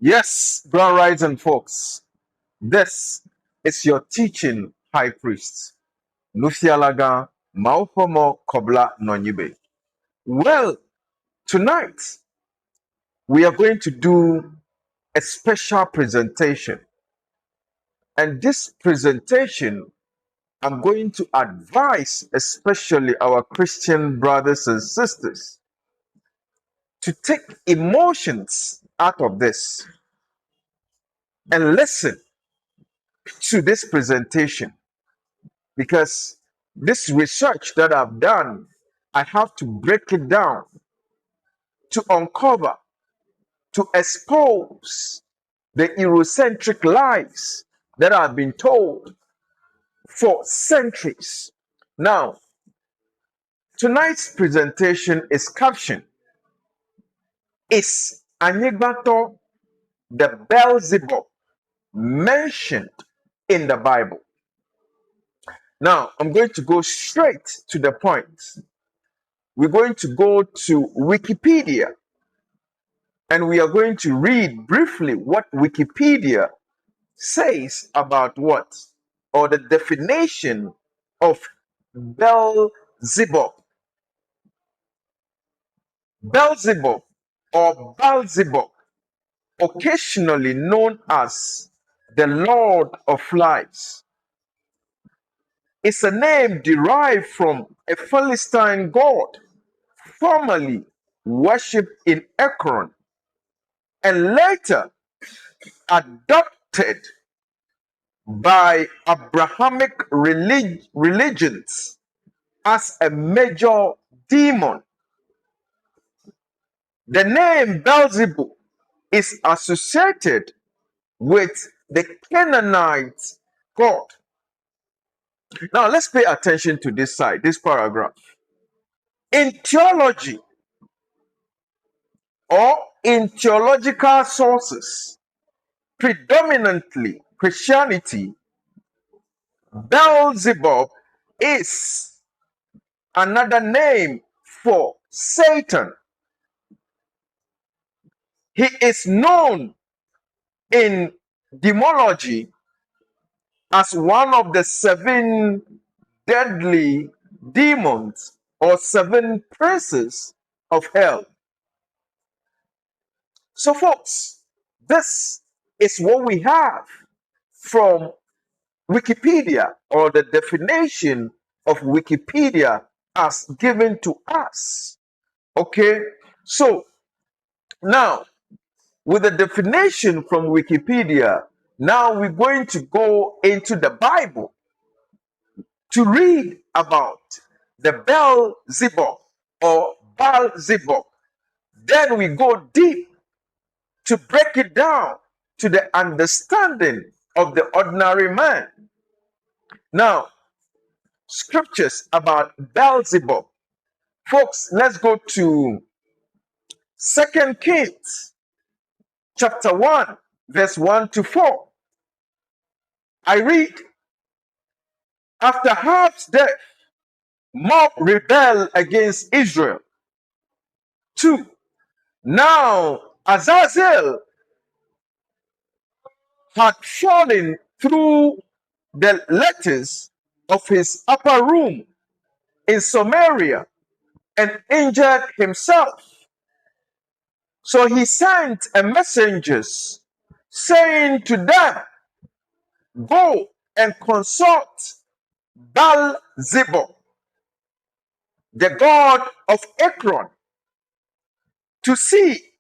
Yes, Grand Rising folks, this is your teaching high priest, Nufialaga Maupomo Kobla Nonyibe. Well, tonight we are going to do a special presentation, and this presentation I'm going to advise especially our Christian brothers and sisters to take emotions out of this and listen to this presentation, because this research that I've done, I have to break it down to uncover, to expose the Eurocentric lies that have been told for centuries. Now, tonight's presentation is captioned, "Is Anyigbatɔ the Beelzebub mentioned in the Bible?" Now, I'm going to go straight to the point. We're going to go to Wikipedia, and we are going to read briefly what Wikipedia says about what, or the definition of Beelzebub. Beelzebub or Beelzebub, occasionally known as the Lord of Lies, is a name derived from a Philistine god formerly worshipped in Ekron and later adopted by Abrahamic religions as a major demon. The name Beelzebub is associated with the Canaanite god. Now let's pay attention to this side, this paragraph. In theology or in theological sources, predominantly Christianity, Beelzebub is another name for Satan. He is known in demology as one of the 7 deadly demons or 7 princes of hell. So folks, this is what we have from Wikipedia, or the definition of Wikipedia as given to us. Okay, so now with the definition from Wikipedia, now we're going to go into the Bible to read about the Beelzebub or Beelzebub. Then we go deep to break it down to the understanding of the ordinary man. Now, scriptures about Beelzebub. Folks, let's go to 2 Kings chapter 1, verse 1 to 4. I read, after Ahab's death, Moab rebelled against Israel. 2. Now Azazel had fallen through the lattice of his upper room in Samaria and injured himself. So he sent a messengers saying to them, go and consult Beelzebub, the god of Ekron, to see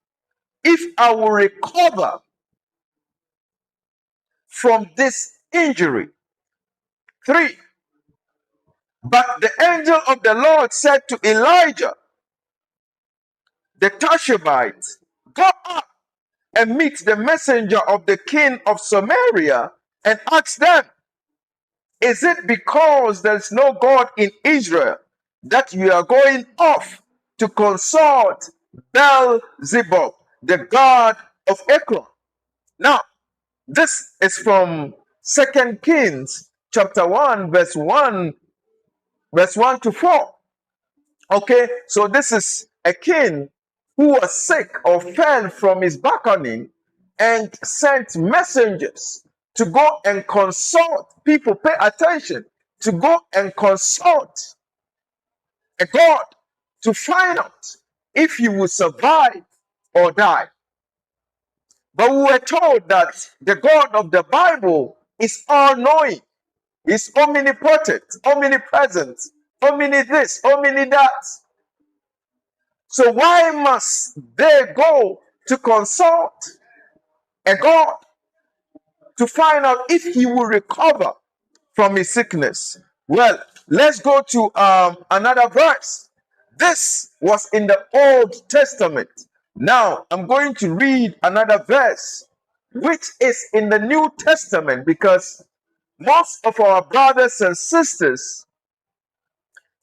if I will recover from this injury. 3. But the angel of the Lord said to Elijah the Tishbite, go up and meet the messenger of the king of Samaria and ask them, is it because there is no God in Israel that you are going off to consult Beelzebub, the god of Ekron? Now, this is from 2 Kings chapter 1, verse 1 to 4. Okay, so this is a king who was sick or fell from his balcony, and sent messengers to go and consult people. Pay attention. To go and consult a God to find out if you will survive or die. But we were told that the God of the Bible is all-knowing. He's omnipotent, omnipresent, omni this, omni that. So why must they go to consult a God to find out if he will recover from his sickness? Well, let's go to another verse. This was in the Old Testament. Now, I'm going to read another verse, which is in the New Testament, because most of our brothers and sisters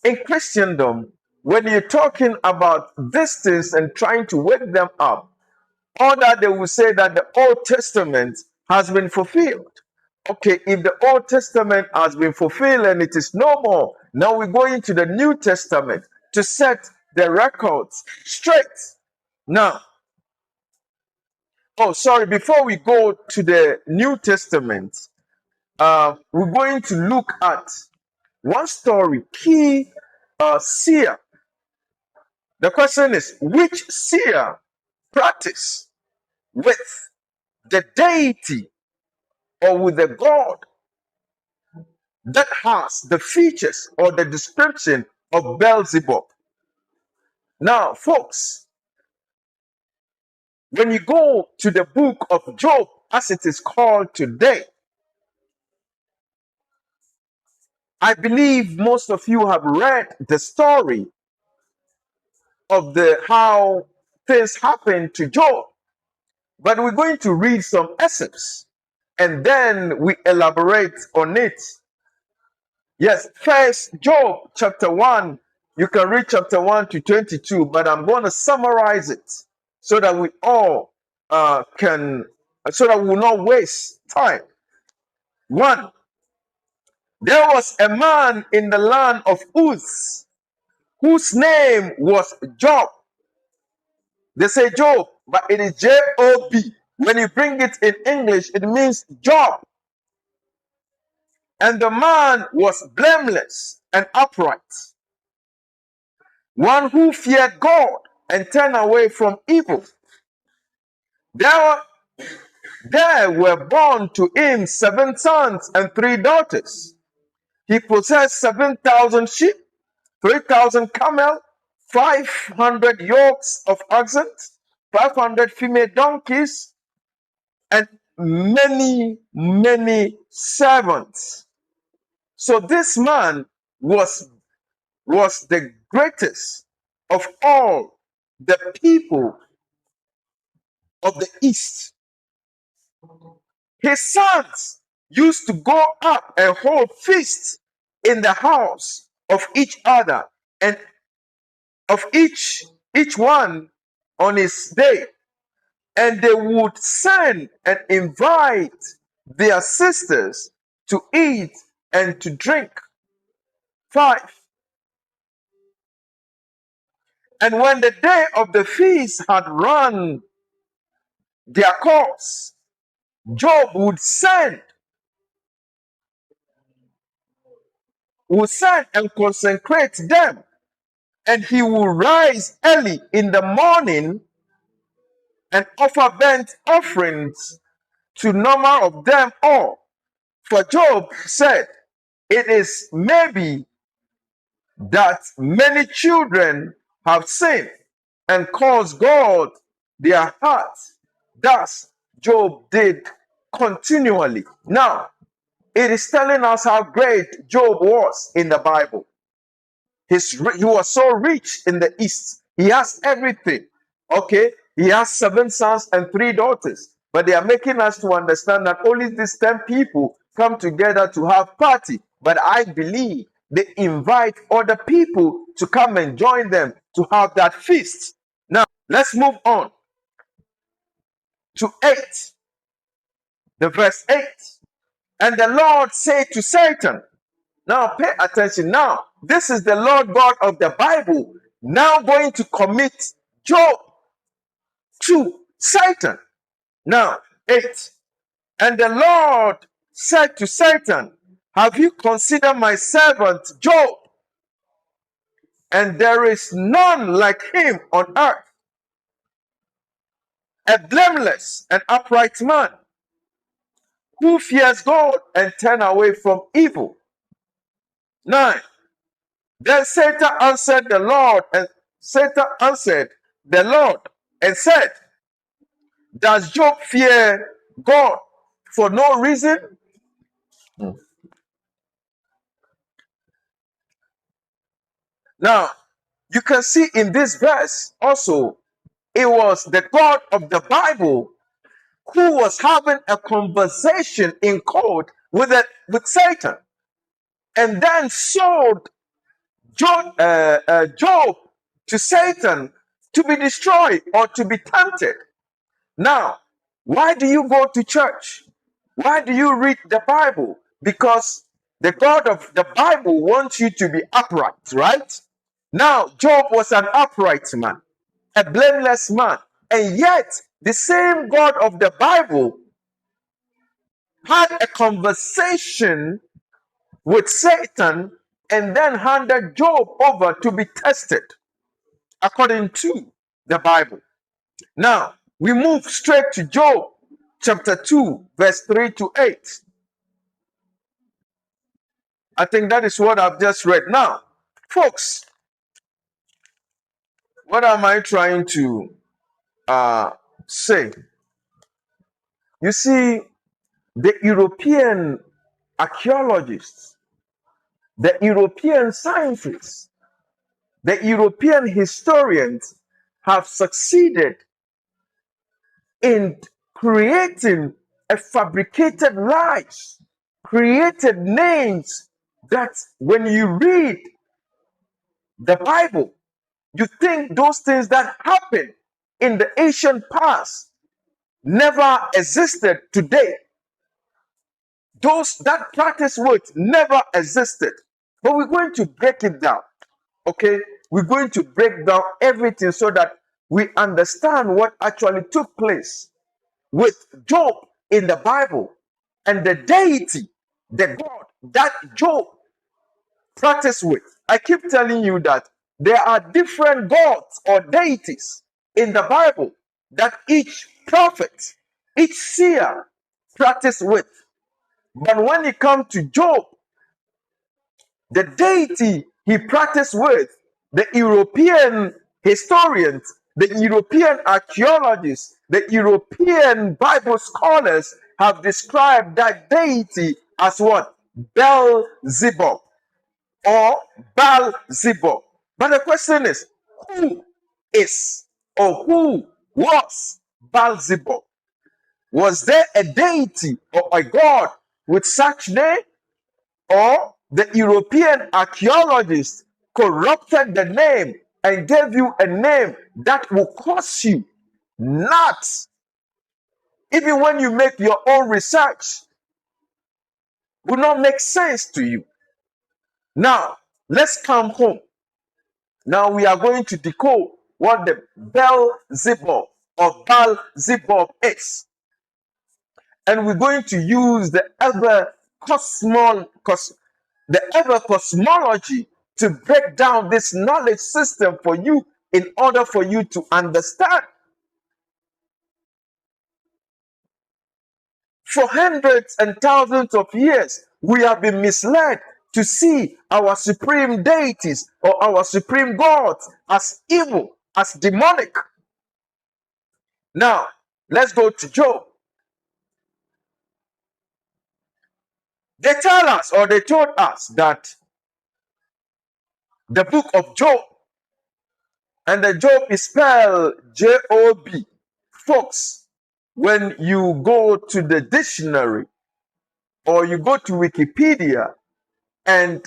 in Christendom, when you're talking about these things and trying to wake them up, or that they will say that the Old Testament has been fulfilled. Okay, if the Old Testament has been fulfilled and it is no more, now we're going to the New Testament to set the records straight. Now, before we go to the New Testament, we're going to look at one story, key seer. The question is, which seer practice with the deity or with the God that has the features or the description of Beelzebub? Now, folks, when you go to the book of Job, as it is called today, I believe most of you have read the story of how things happened to Job. But we're going to read some excerpts and then we elaborate on it. Yes, first Job chapter 1. You can read chapter 1 to 22, but I'm going to summarize it so that we all so that we will not waste time. 1. There was a man in the land of Uz whose name was Job. They say Job, but it is J-O-B. When you bring it in English, it means Job. And the man was blameless and upright, one who feared God and turned away from evil. There were born to him 7 sons and 3 daughters. He possessed 7,000 sheep, 3,000 camels, 500 yokes of oxen, 500 female donkeys, and many, many servants. So this man was the greatest of all the people of the East. His sons used to go up and hold feasts in the house of each other and of each one on his day. And they would send and invite their sisters to eat and to drink. 5. And when the day of the feast had run their course, Job would send and consecrate them, and he will rise early in the morning and offer burnt offerings to number of them all. For Job said, it is maybe that many children have sinned and caused God their hearts. Thus Job did continually. Now, it is telling us how great Job was in the Bible. He was so rich in the East. He has everything. Okay, he has 7 sons and 3 daughters. But they are making us to understand that only these 10 people come together to have party. But I believe they invite other people to come and join them to have that feast. Now, let's move on to 8. The verse 8. And the Lord said to Satan, now pay attention. Now, this is the Lord God of the Bible now going to commit Job to Satan. Now, 8. And the Lord said to Satan, have you considered my servant Job? And there is none like him on earth, a blameless and upright man, who fears God and turn away from evil. 9. Then Satan answered the Lord and said, does Job fear God for no reason? Now, you can see in this verse also, it was the God of the Bible who was having a conversation in code with Satan, and then sold Job to Satan to be destroyed or to be tempted. Now, why do you go to church? Why do you read the Bible? Because the God of the Bible wants you to be upright, right? Now, Job was an upright man, a blameless man, and yet the same God of the Bible had a conversation with Satan and then handed Job over to be tested according to the Bible. Now, we move straight to Job chapter 2, verse 3 to 8. I think that is what I've just read. Now, folks, what am I trying to say? You see, the European archaeologists, the European scientists, the European historians have succeeded in creating a fabricated lies, created names that when you read the Bible, you think those things that happened in the ancient past never existed today. Those that practice words never existed. But we're going to break it down. Okay? We're going to break down everything so that we understand what actually took place with Job in the Bible and the deity, the God that Job practiced with. I keep telling you that there are different gods or deities in the Bible that each prophet, each seer practiced with. But when it comes to Job, the deity he practiced with, the European historians, the European archaeologists, the European Bible scholars have described that deity as what? Beelzebub or Beelzebub. But the question is, who is or who was Beelzebub? Was there a deity or a god with such name? Or the European archaeologists corrupted the name and gave you a name that will cause you nuts. Even when you make your own research, will not make sense to you. Now, let's come home. Now we are going to decode what the Beelzebub or Beelzebub is. And we're going to use the ever cosmology to break down this knowledge system for you in order for you to understand. For hundreds and thousands of years, we have been misled to see our supreme deities or our supreme gods as evil, as demonic. Now, let's go to Job. They told us that the book of Job, and the Job is spelled J-O-B. Folks, when you go to the dictionary or you go to Wikipedia and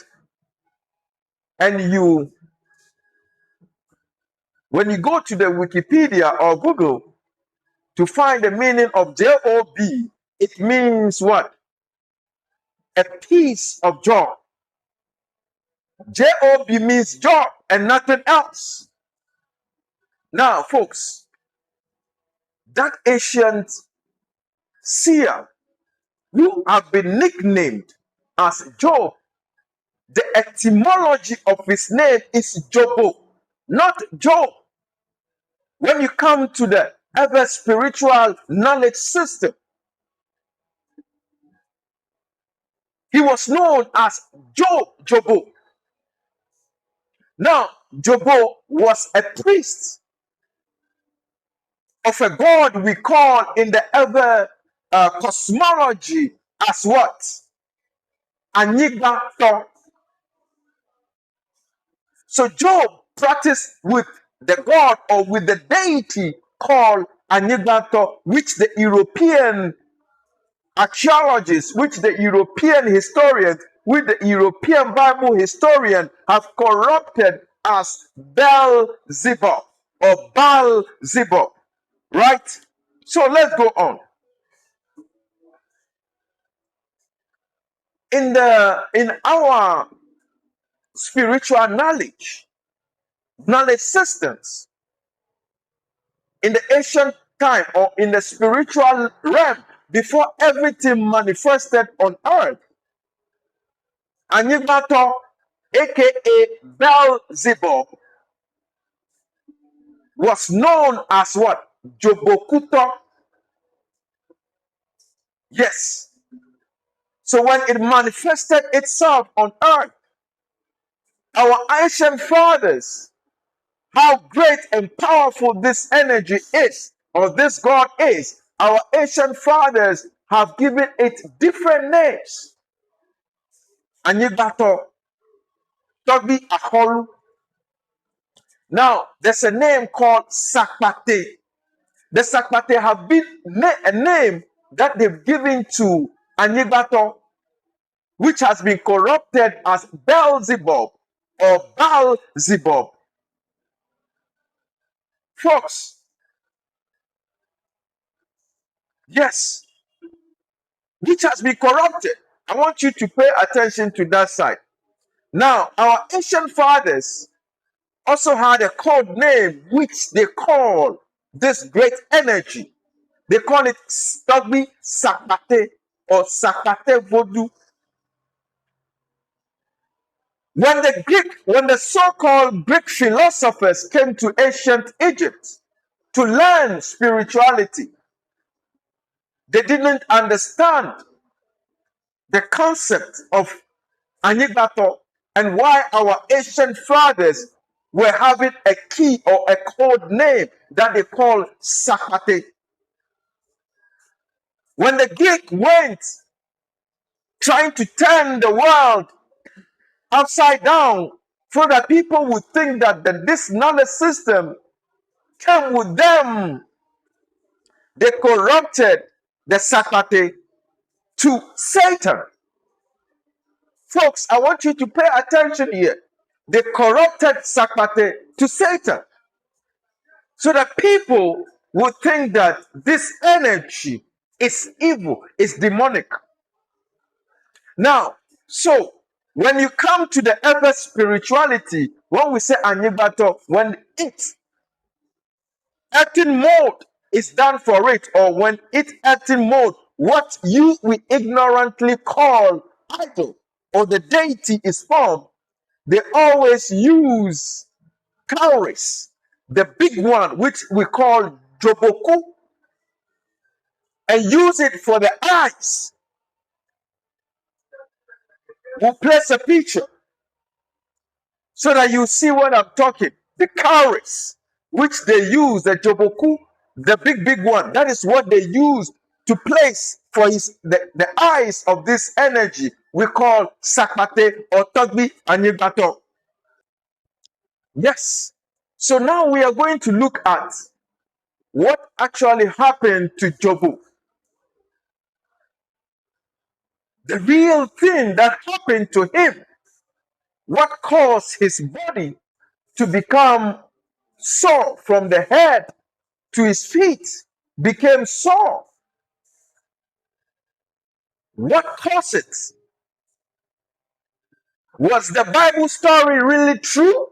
you when you go to the Wikipedia or Google to find the meaning of J-O-B, it means what? A piece of job. J-O-B means job and nothing else. Now, folks, that ancient seer who have been nicknamed as Job. The etymology of his name is Dzobo, not Job. When you come to the ever spiritual knowledge system, he was known as Dzobo. Now, Dzobo was a priest of a god we call in the ever cosmology as what? Anyigbatɔ. So Job practiced with the god or with the deity called Anyigbatɔ, which the European archeologists, which the European historians, which the European Bible historian have corrupted as Beelzebub or Beelzebub. Right? So let's go on. In our spiritual knowledge systems, in the ancient time or in the spiritual realm, before everything manifested on earth, Anyigbatɔ, a.k.a. Beelzebub, was known as what? Dzobokuto. Yes. So when it manifested itself on earth, our ancient fathers, how great and powerful this energy is, or this God is, our ancient fathers have given it different names. Anyigbatɔ, Togbi Aholu. Now, there's a name called Sakpate. The Sakpate have been a name that they've given to Anyigbatɔ, which has been corrupted as Beelzebub or Beelzebub. Folks, yes, which has been corrupted. I want you to pay attention to that side. Now, our ancient fathers also had a code name which they call this great energy. They call it Togbi Sakpate or Sakpate Voodoo. When the so-called Greek philosophers came to ancient Egypt to learn spirituality, they didn't understand the concept of Anyigbatɔ and why our ancient fathers were having a key or a code name that they call Sakpate. When the Greek went trying to turn the world upside down so that people would think that this knowledge system came with them, they corrupted the Sakpate to Satan. Folks, I want you to pay attention here. They corrupted Sakpate to Satan so that people would think that this energy is evil, is demonic. Now, so when you come to the ever spirituality, when we say Anyigbatɔ, when its acting mode is done for it, or when its acting mode, what we ignorantly call idol or the deity is formed, they always use cowries, the big one, which we call Dzoboku, and use it for the eyes. We'll place a picture so that you see what I'm talking. The cowries, which they use, the Dzoboku, the big one, that is what they use to place for the eyes of this energy we call Sakpate or Togbi Anyigbatɔ. Yes. So now we are going to look at what actually happened to Dzobo. The real thing that happened to him, what caused his body to become sore from the head to his feet, became sore. What caused it? Was the Bible story really true?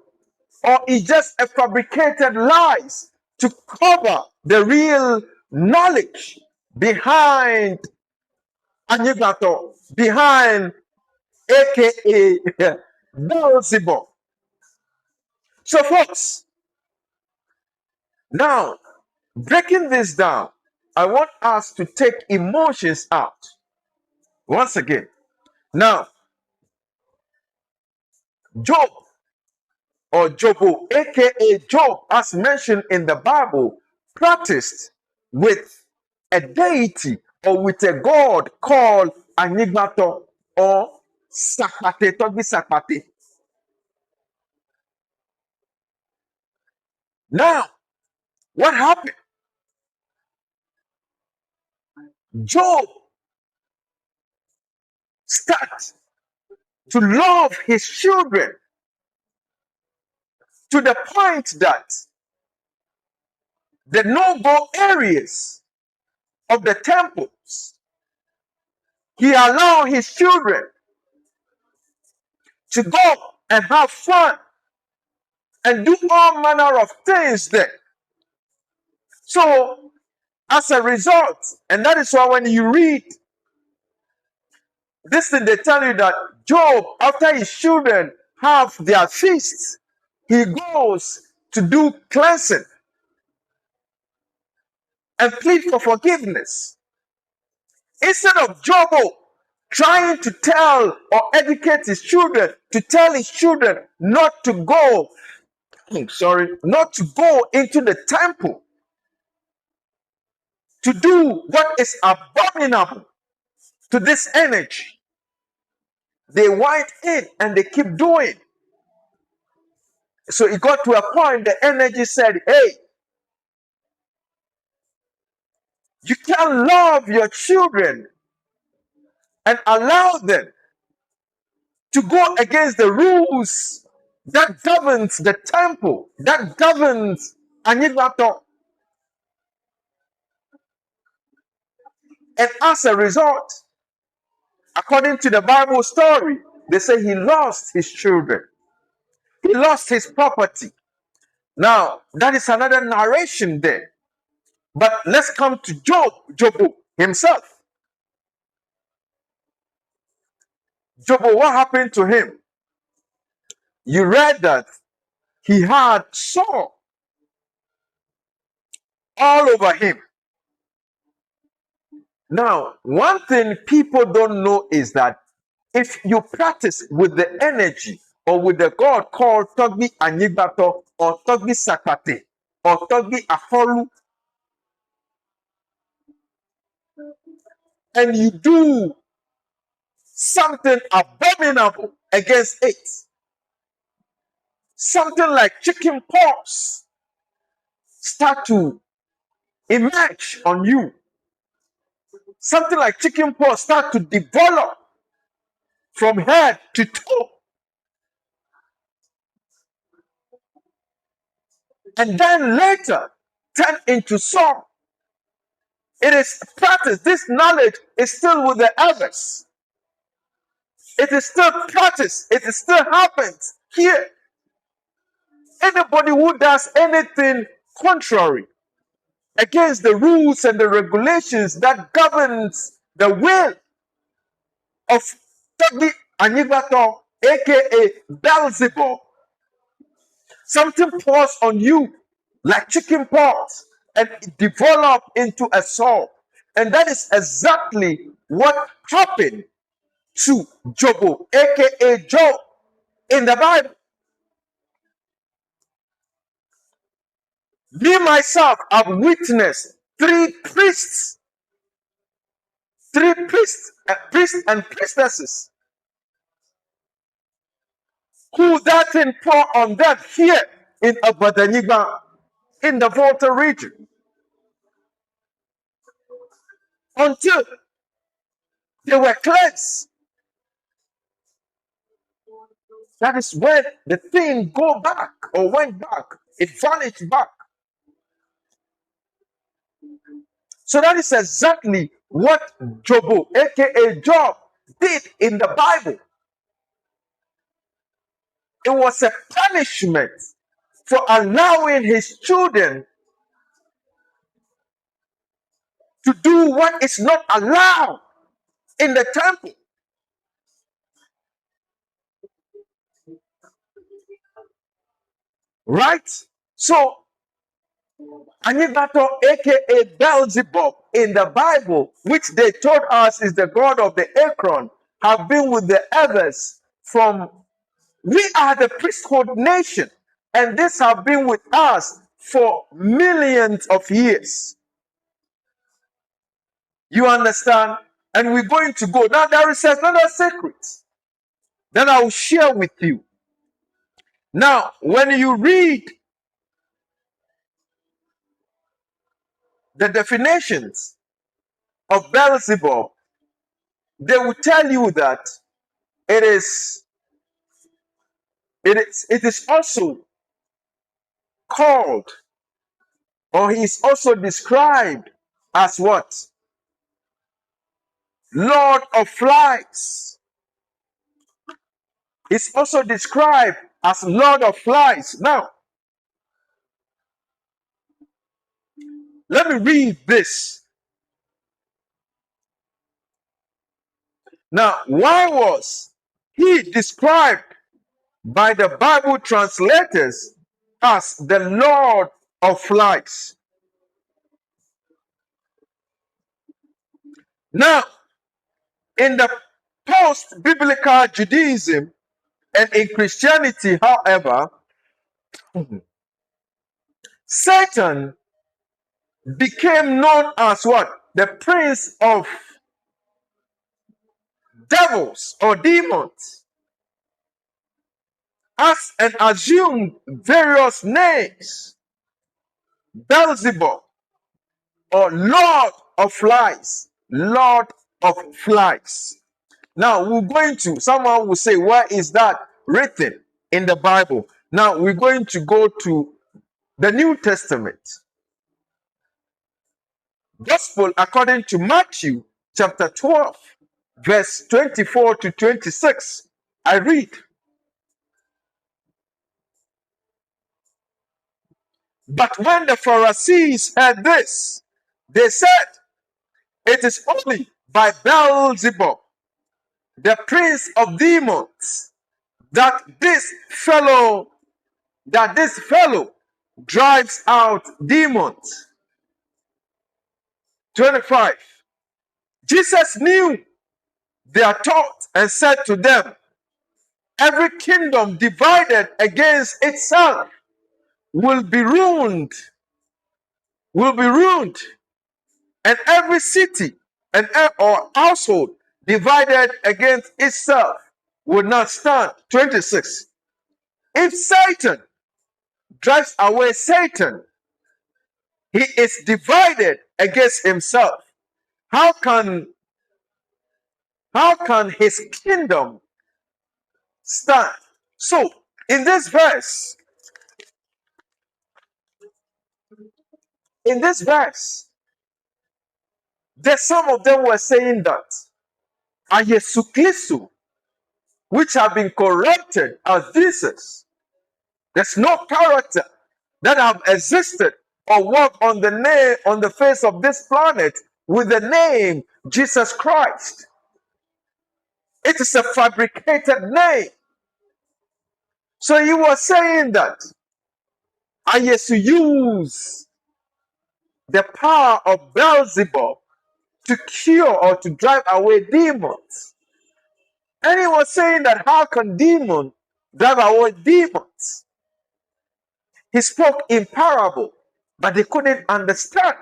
Or is just a fabricated lies to cover the real knowledge behind Anyigbatɔ, behind a.k.a. Beelzebub. So, folks, now breaking this down, I want us to take emotions out once again. Now, Job or Dzobo, a.k.a. Job, as mentioned in the Bible, practiced with a deity or with a god called Anyigbatɔ or Sakpate, Togbi Sakpate. Now, what happened? Job started to love his children to the point that the no-go areas of the temples, he allowed his children to go and have fun and do all manner of things there. So, as a result, and that is why when you read this thing, they tell you that Job, after his children have their feasts, he goes to do cleansing and plead for forgiveness. Instead of Dzobo trying to tell or educate his children, to tell his children not to go, not to go into the temple to do what is abominable to this energy. They went in and they keep doing. So it got to a point the energy said, hey, you can't love your children and allow them to go against the rules that governs the temple, that governs Anyigbatɔ. And as a result, according to the Bible story, they say he lost his children. He lost his property. Now, that is another narration there. But let's come to Dzobo himself. Dzobo, what happened to him? You read that he had sore all over him. Now, one thing people don't know is that if you practice with the energy or with the god called Togbi Anyigbatɔ or Togbi Sakpate or Togbi Aholu, and you do something abominable against it, something like chicken pox start to emerge on you, something like chicken pox start to develop from head to toe, and then later turn into sore. It is practice. This knowledge is still with the others. It is still practice. It is still happens here. Anybody who does anything contrary against the rules and the regulations that governs the will of Togbi Anyigbatɔ, a.k.a. Beelzebub, something pours on you like chicken pox and it develop into a sore. And that is exactly what happened to Dzobo, a.k.a. Job, in the Bible. Me, myself, have witnessed priests and priestesses who that thing pour on them here in Abadaniba, in the Volta region, until they were cleansed. That is when the thing go back or went back. It vanished back. So that is exactly what Dzobo, a.k.a. Job, did in the Bible. It was a punishment for allowing his children to do what is not allowed in the temple. Right? So, Anyigbatɔ, a.k.a. Beelzebub, in the Bible, which they told us is the god of the Ekron, have been with the others from, we are the priesthood nation, and this have been with us for millions of years. You understand? And we're going to go. Now, there is another secret that I will share with you. Now, when you read the definitions of Beelzebub, they will tell you that it is also called, or he is also described as what? Lord of Flies. It's also described as Lord of Flies. Now, let me read this. Now, why was he described by the Bible translators as the Lord of Flies? Now, in the post-biblical Judaism and in Christianity, however, Satan became known as what? The prince of devils or demons, as and assumed various names. Beelzebub, or Lord of Flies. Lord of Flies. Now we're going to, someone will say, where is that written in the Bible? Now we're going to go to the New Testament. Gospel according to Matthew chapter 12, verse 24 to 26. I read. But when the Pharisees heard this, they said, it is only by Beelzebub, the prince of demons, that this fellow drives out demons. 25. Jesus knew their thoughts and said to them, every kingdom divided against itself will be ruined, and every city and or household divided against itself will not stand. 26. If Satan drives away Satan, he is divided against himself. How can his kingdom stand? So in this verse, some of them were saying that Yesu Christ, which have been corrupted as Jesus, there's no character that have existed or walked on the face of this planet with the name Jesus Christ. It is a fabricated name. So you were saying that I used to use the power of Beelzebub to cure or to drive away demons. And he was saying that how can demons drive away demons? He spoke in parable, but they couldn't understand.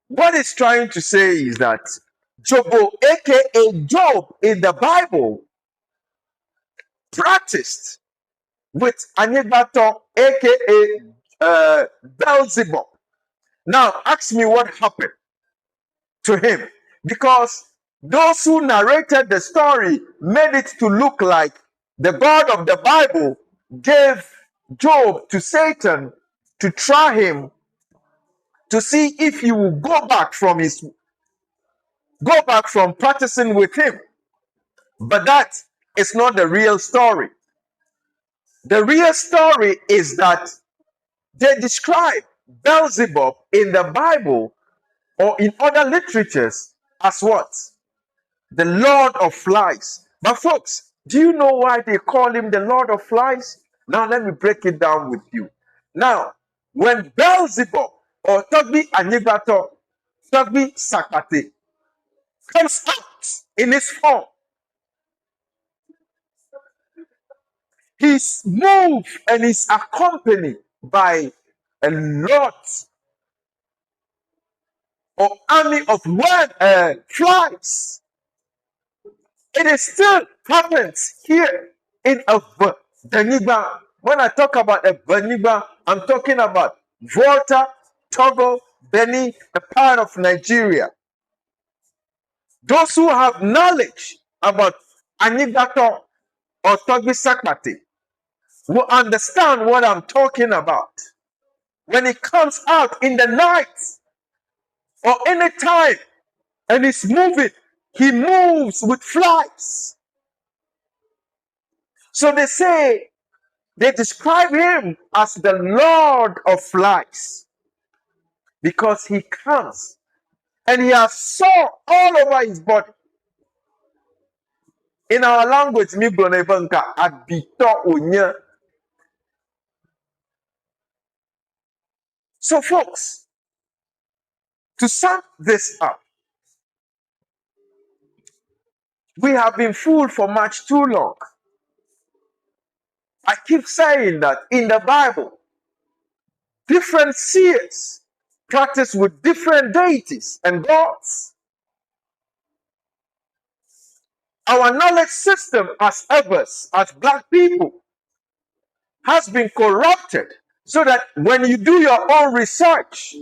What he's trying to say is that Dzobo, a.k.a. Job in the Bible, practiced with Anyigbatɔ, a.k.a. Beelzebub. Now, ask me what happened to him. Because those who narrated the story made it to look like the God of the Bible gave Job to Satan to try him, to see if he will go back from practicing with him. But that is not the real story. The real story is that they describe Beelzebub in the Bible or in other literatures as what? The Lord of Flies. But folks, do you know why they call him the Lord of Flies? Now let me break it down with you. Now, when Beelzebub or Anyigbatɔ, Sakpate comes out in his form, he's moved and is accompanied by a lot or army of flies. It is still happens here in a Benigba. When I talk about a Benigba, I'm talking about Volta, Togo, Benin, a part of Nigeria. Those who have knowledge about Anyigbatɔ or Sakpate will understand what I'm talking about. When it comes out in the night or any time and it's moving, he moves with flies. So they describe him as the Lord of Flies because he comes and he has saw all over his body. In our language, so folks, to sum this up, we have been fooled for much too long. I keep saying that in the Bible, different seers practice with different deities and gods. Our knowledge system as others, as black people, has been corrupted so that when you do your own research,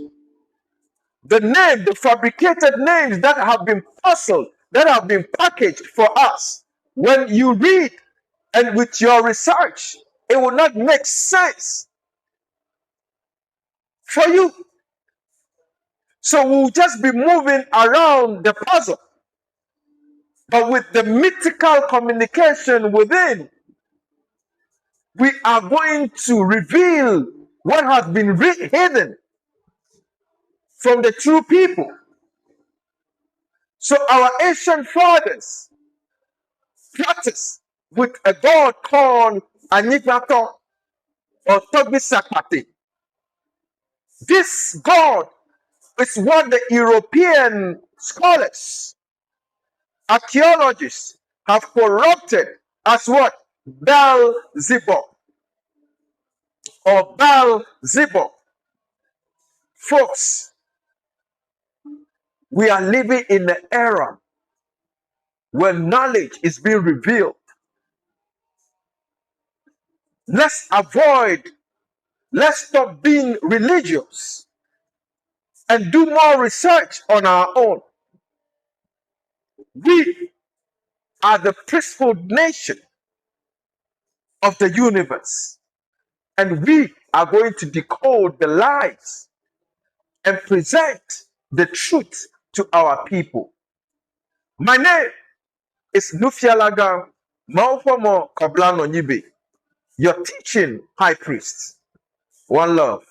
the fabricated names that have been puzzled, that have been packaged for us, when you read and with your research, it will not make sense for you. So we'll just be moving around the puzzle. But with the mythical communication within, we are going to reveal what has been hidden from the true people. So our ancient fathers practice with a god called Anyigbatɔ or Sakpate. This god is what the European scholars, archeologists have corrupted as what? Beelzebub or Beelzebub. Folks, we are living in an era where knowledge is being revealed. Let's stop being religious and do more research on our own. We are the priesthood nation of the universe, and we are going to decode the lies and present the truth to our people. My name is Nufialaga Maufomo Koblano Nyibe, your teaching high priest. One love.